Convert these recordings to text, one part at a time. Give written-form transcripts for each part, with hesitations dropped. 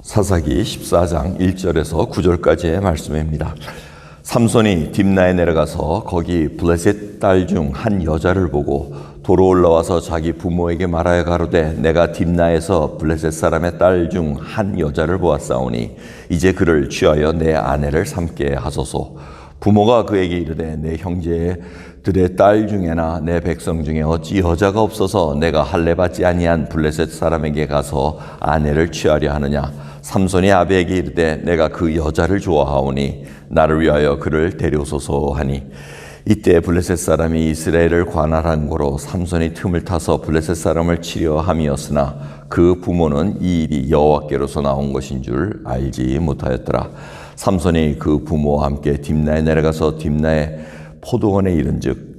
사사기 14장 1절에서 9절까지의 말씀입니다. 삼손이 딥나에 내려가서 거기 블레셋 딸 중 한 여자를 보고 도로 올라와서 자기 부모에게 말하여 가로되 내가 딥나에서 블레셋 사람의 딸 중 한 여자를 보았사오니 이제 그를 취하여 내 아내를 삼게 하소서. 부모가 그에게 이르되 내 형제들의 딸 중에나 내 백성 중에 어찌 여자가 없어서 내가 할례 받지 아니한 블레셋 사람에게 가서 아내를 취하려 하느냐. 삼손이 아비에게 이르되 내가 그 여자를 좋아하오니 나를 위하여 그를 데려오소서 하니 이때 블레셋 사람이 이스라엘을 관할한 고로 삼손이 틈을 타서 블레셋 사람을 치려 함이었으나 그 부모는 이 일이 여호와께로서 나온 것인 줄 알지 못하였더라. 삼손이 그 부모와 함께 딥나에 내려가서 딥나의 포도원에 이른즉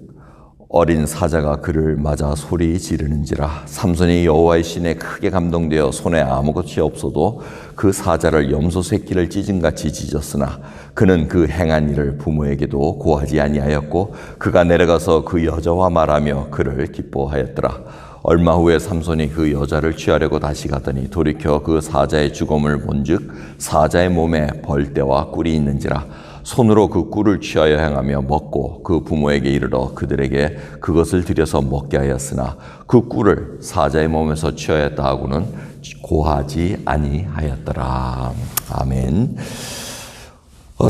어린 사자가 그를 맞아 소리 지르는지라. 삼손이 여호와의 신에 크게 감동되어 손에 아무것이 없어도 그 사자를 염소 새끼를 찢은같이 찢었으나 그는 그 행한 일을 부모에게도 고하지 아니하였고 그가 내려가서 그 여자와 말하며 그를 기뻐하였더라. 얼마 후에 삼손이 그 여자를 취하려고 다시 가더니 돌이켜 그 사자의 죽음을 본즉 사자의 몸에 벌떼와 꿀이 있는지라. 손으로 그 꿀을 취하여 행하며 먹고 그 부모에게 이르러 그들에게 그것을 들여서 먹게 하였으나 그 꿀을 사자의 몸에서 취하였다 하고는 고하지 아니하였더라. 아멘.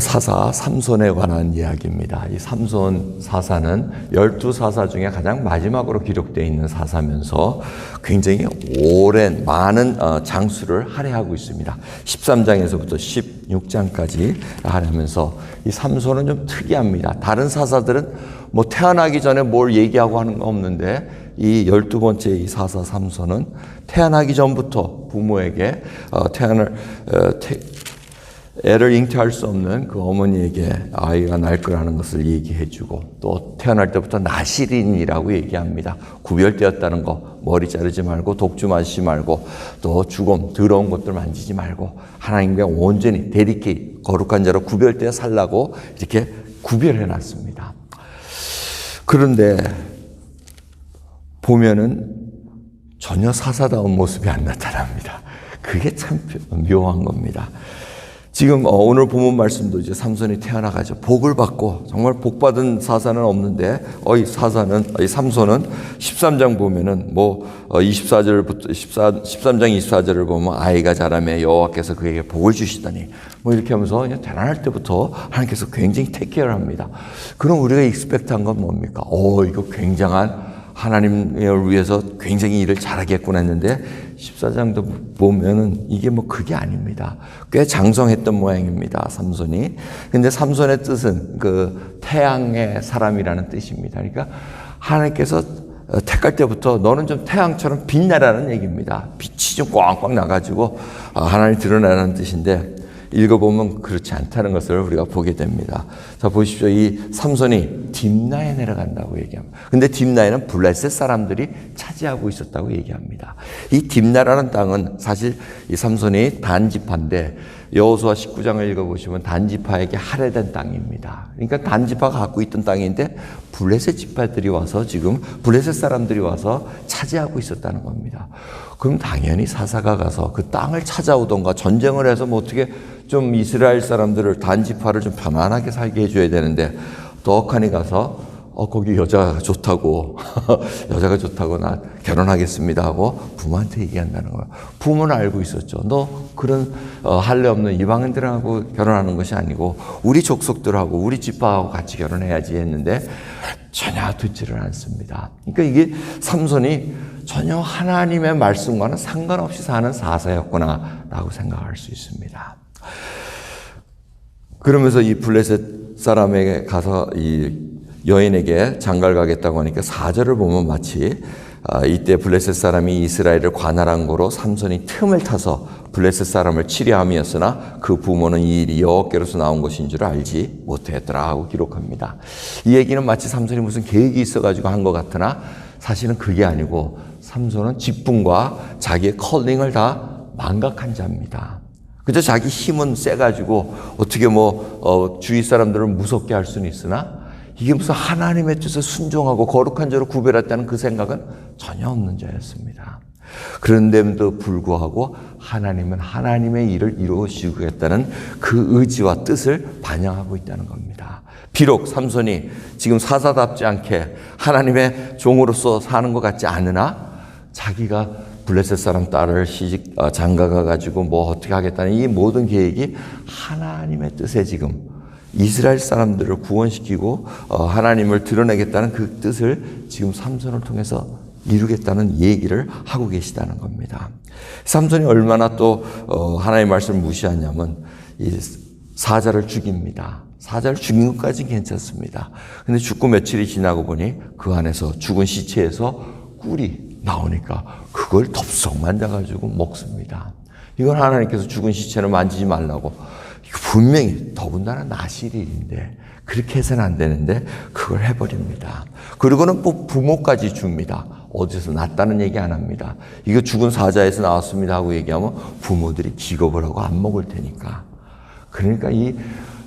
사사 삼손에 관한 이야기입니다. 이 삼손 사사는 12사사 중에 가장 마지막으로 기록되어 있는 사사면서 굉장히 오랜 많은 장수를 할애하고 있습니다. 13장에서부터 16장까지 할애하면서 이 삼손은 좀 특이합니다. 다른 사사들은 뭐 태어나기 전에 뭘 얘기하고 하는 거 없는데 이 12번째 이 사사 삼손은 태어나기 전부터 부모에게 애를 잉태할 수 없는 그 어머니에게 아이가 날 거라는 것을 얘기해주고 또 태어날 때부터 나실인이라고 얘기합니다. 구별되었다는 거, 머리 자르지 말고 독주 마시지 말고 또 죽음, 더러운 것들 만지지 말고 하나님께 온전히 대리케 거룩한 자로 구별되어 살라고 이렇게 구별해놨습니다. 그런데 보면은 전혀 사사다운 모습이 안 나타납니다. 그게 참 묘한 겁니다. 지금 오늘 본문 말씀도 이제 삼손이 태어나가지고 복을 받고 정말 복 받은 사사는 없는데 이 삼손은 13장 보면은 13장 24절을 보면 아이가 자라매 여호와께서 그에게 복을 주시더니 이렇게 하면서 그냥 태어날 때부터 하나님께서 굉장히 테이크케어를 합니다. 그럼 우리가 익스펙트한 건 뭡니까? 이거 굉장한 하나님을 위해서 굉장히 일을 잘하겠구나 했는데 14장도 보면은 이게 그게 아닙니다. 꽤 장성했던 모양입니다. 삼손이. 근데 삼손의 뜻은 그 태양의 사람이라는 뜻입니다. 그러니까 하나님께서 택할 때부터 너는 좀 태양처럼 빛나라는 얘기입니다. 빛이 좀 꽝꽝 나가지고 하나님이 드러나는 뜻인데 읽어보면 그렇지 않다는 것을 우리가 보게 됩니다. 자, 보십시오. 이 삼손이 딥나에 내려간다고 얘기합니다. 근데 딥나에는 블레셋 사람들이 차지하고 있었다고 얘기합니다. 이 딥나라는 땅은 사실 이 삼손이 단지파인데 여호수아 19장을 읽어보시면 단지파에게 할애된 땅입니다. 그러니까 단지파가 갖고 있던 땅인데 블레셋 지파들이 와서 지금 블레셋 사람들이 와서 차지하고 있었다는 겁니다. 그럼 당연히 사사가 가서 그 땅을 찾아오던가 전쟁을 해서 어떻게 좀 이스라엘 사람들을 단지파를 좀 편안하게 살게 해줘야 되는데 떡하니 가서 거기 여자가 좋다고 나 결혼하겠습니다 하고 부모한테 얘기한다는 거예요. 부모는 알고 있었죠. 너 그런 할례 없는 이방인들하고 결혼하는 것이 아니고 우리 족속들하고 우리 지파하고 같이 결혼해야지 했는데 전혀 듣지를 않습니다. 그러니까 이게 삼손이 전혀 하나님의 말씀과는 상관없이 사는 사사였구나라고 생각할 수 있습니다. 그러면서 이 블레셋 사람에게 가서 이 여인에게 장가를 가겠다고 하니까 4절을 보면 마치 이때 블레셋 사람이 이스라엘을 관할한 고로 삼손이 틈을 타서 블레셋 사람을 치려 함이었으나 그 부모는 이 일이 여호와께로서 나온 것인 줄 알지 못했더라 하고 기록합니다. 이 얘기는 마치 삼손이 무슨 계획이 있어가지고 한 것 같으나 사실은 그게 아니고 삼손은 직분과 자기의 컬링을 다 망각한 자입니다. 그저 자기 힘은 세가지고 어떻게 주위 사람들을 무섭게 할 수는 있으나 이게 무슨 하나님의 뜻에 순종하고 거룩한 자로 구별했다는 그 생각은 전혀 없는 자였습니다. 그런데도 불구하고 하나님은 하나님의 일을 이루시겠다는 그 의지와 뜻을 반영하고 있다는 겁니다. 비록 삼손이 지금 사사답지 않게 하나님의 종으로서 사는 것 같지 않으나 자기가 블레셋 사람 딸을 장가가 가지고 뭐 어떻게 하겠다는 이 모든 계획이 하나님의 뜻에 지금 이스라엘 사람들을 구원시키고 하나님을 드러내겠다는 그 뜻을 지금 삼손을 통해서 이루겠다는 얘기를 하고 계시다는 겁니다. 삼손이 얼마나 또 하나님의 말씀을 무시하냐면 이 사자를 죽입니다. 사자를 죽인 것까지는 괜찮습니다. 근데 죽고 며칠이 지나고 보니 그 안에서 죽은 시체에서 꿀이 나오니까 그걸 덥석 만져가지고 먹습니다. 이건 하나님께서 죽은 시체를 만지지 말라고 분명히 더군다나 나실일인데 그렇게 해서는 안 되는데 그걸 해버립니다. 그리고는 또 부모까지 줍니다. 어디서 났다는 얘기 안 합니다. 이거 죽은 사자에서 나왔습니다 하고 얘기하면 부모들이 기겁을 하고 안 먹을 테니까. 그러니까 이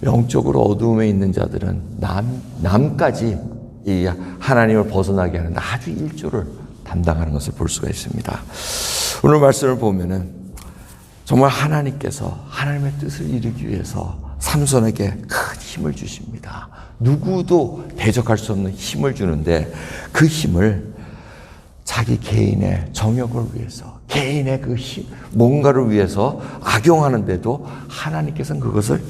영적으로 어두움에 있는 자들은 남까지 이 하나님을 벗어나게 하는 아주 일조를 담당하는 것을 볼 수가 있습니다. 오늘 말씀을 보면은 정말 하나님께서 하나님의 뜻을 이루기 위해서 삼손에게 큰 힘을 주십니다. 누구도 대적할 수 없는 힘을 주는데 그 힘을 자기 개인의 정욕을 위해서, 개인의 그 힘, 뭔가를 위해서 악용하는데도 하나님께서는 그것을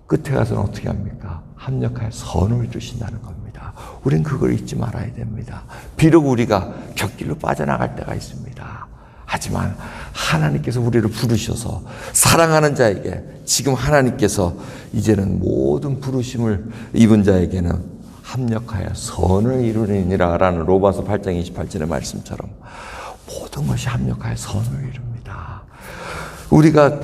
끝에 가서는 어떻게 합니까? 합력하여 선을 이루신다는 겁니다. 우린 그걸 잊지 말아야 됩니다. 비록 우리가 곁길로 빠져나갈 때가 있습니다. 하지만 하나님께서 우리를 부르셔서 사랑하는 자에게 지금 하나님께서 이제는 모든 부르심을 입은 자에게는 합력하여 선을 이루리니라 라는 로마서 8장 28절의 말씀처럼 모든 것이 합력하여 선을 이룹니다. 우리가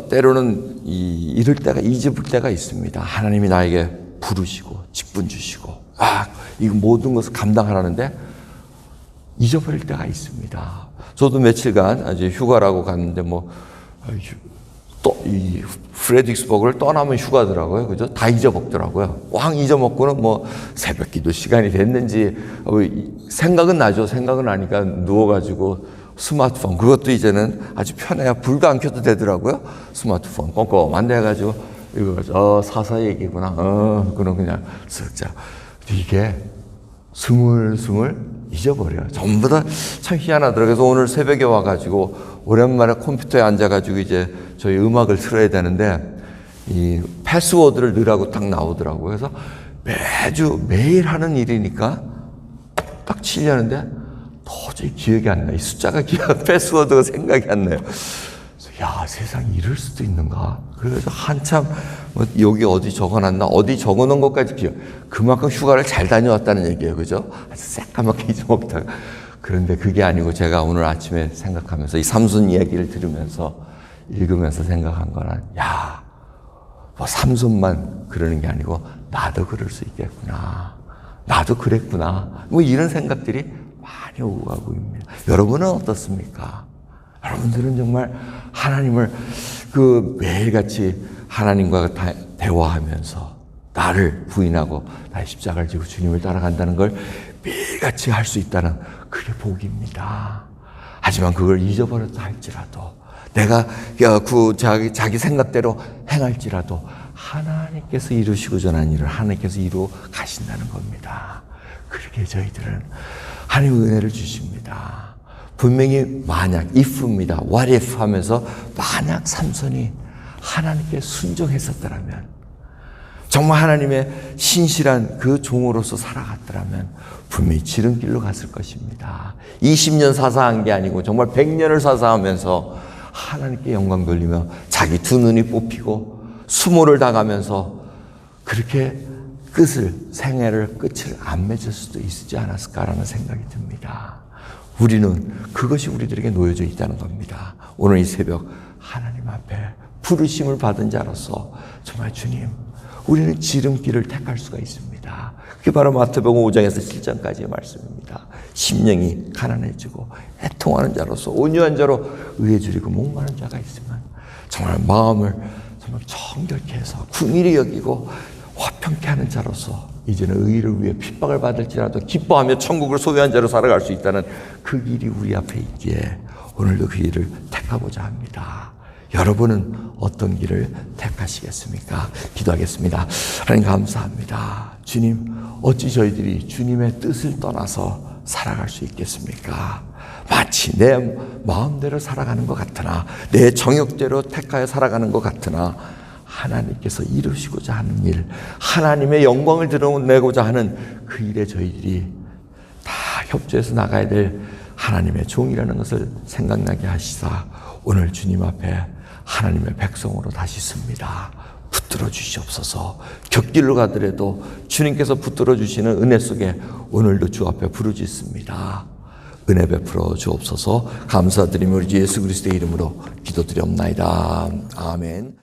때로는 이럴 때가 잊을 때가 있습니다. 하나님이 나에게 부르시고 직분 주시고 이 모든 것을 감당하라는데 잊어버릴 때가 있습니다. 저도 며칠간 아주 휴가라고 갔는데 이 프레드릭스버그를 떠나면 휴가더라고요. 그죠? 다 잊어먹더라고요. 왕 잊어먹고는 새벽 기도 시간이 됐는지 생각은 나죠. 생각은 나니까 누워가지고 스마트폰 그것도 이제는 아주 편해야 불도 안 켜도 되더라고요. 스마트폰 꼼꼼한데 해가지고 이거 사사 얘기구나. 그럼 그냥 쓱자 이게 스물스물 잊어버려요. 전부 다 참 희한하더라고요. 그래서 오늘 새벽에 와가지고 오랜만에 컴퓨터에 앉아가지고 이제 저희 음악을 틀어야 되는데 이 패스워드를 넣으라고 딱 나오더라고요. 그래서 매일 하는 일이니까 딱 치려는데 도저히 기억이 안 나요. 이 숫자가 패스워드가 생각이 안 나요. 야, 세상에 이럴 수도 있는가? 그래서 한참 여기 어디 적어놨나? 어디 적어놓은 것까지 기억. 그만큼 휴가를 잘 다녀왔다는 얘기예요. 그죠? 아주 새까맣게 잊어먹다가. 그런데 그게 아니고 제가 오늘 아침에 생각하면서 이 삼손 이야기를 들으면서 읽으면서 생각한 거는 삼손만 그러는 게 아니고 나도 그럴 수 있겠구나. 나도 그랬구나. 이런 생각들이 많이 오고 가고 있습니다. 여러분은 어떻습니까? 여러분들은 정말 하나님을 매일같이 하나님과 대화하면서 나를 부인하고 나의 십자가를 지고 주님을 따라간다는 걸 매일같이 할 수 있다는 그게 복입니다. 하지만 그걸 잊어버렸다 할지라도 내가 자기 생각대로 행할지라도 하나님께서 이루시고 전한 일을 하나님께서 이루어 가신다는 겁니다. 그렇게 저희들은 하나님의 은혜를 주십니다. 분명히 만약, if입니다. what if 하면서 만약 삼손이 하나님께 순종했었더라면 정말 하나님의 신실한 그 종으로서 살아갔더라면 분명히 지름길로 갔을 것입니다. 20년 사사한 게 아니고 정말 100년을 사사하면서 하나님께 영광 돌리며 자기 두 눈이 뽑히고 수모를 당하면서 그렇게 생애를 끝을 안 맺을 수도 있지 않았을까라는 생각이 듭니다. 우리는 그것이 우리들에게 놓여져 있다는 겁니다. 오늘 이 새벽 하나님 앞에 부르심을 받은 자로서 정말 주님 우리는 지름길을 택할 수가 있습니다. 그게 바로 마태복음 5장에서 7장까지의 말씀입니다. 심령이 가난해지고 애통하는 자로서 온유한 자로 의에 줄이고 목마른 자가 있으면 정말 마음을 정말 정결케 해서 긍휼히 여기고 화평케 하는 자로서 이제는 의를 위해 핍박을 받을지라도 기뻐하며 천국을 소유한 자로 살아갈 수 있다는 그 길이 우리 앞에 있기에 오늘도 그 길을 택하고자 합니다. 여러분은 어떤 길을 택하시겠습니까? 기도하겠습니다. 하나님 감사합니다. 주님, 어찌 저희들이 주님의 뜻을 떠나서 살아갈 수 있겠습니까? 마치 내 마음대로 살아가는 것 같으나, 내 정욕대로 택하여 살아가는 것 같으나, 하나님께서 이루시고자 하는 일, 하나님의 영광을 드러내고자 하는 그 일에 저희들이 다 협조해서 나가야 될 하나님의 종이라는 것을 생각나게 하시사 오늘 주님 앞에 하나님의 백성으로 다시 섭니다. 붙들어 주시옵소서. 곁길로 가더라도 주님께서 붙들어 주시는 은혜 속에 오늘도 주 앞에 부르짖습니다. 은혜 베풀어 주옵소서. 감사드리며 우리 주 예수 그리스도의 이름으로 기도드리옵나이다. 아멘.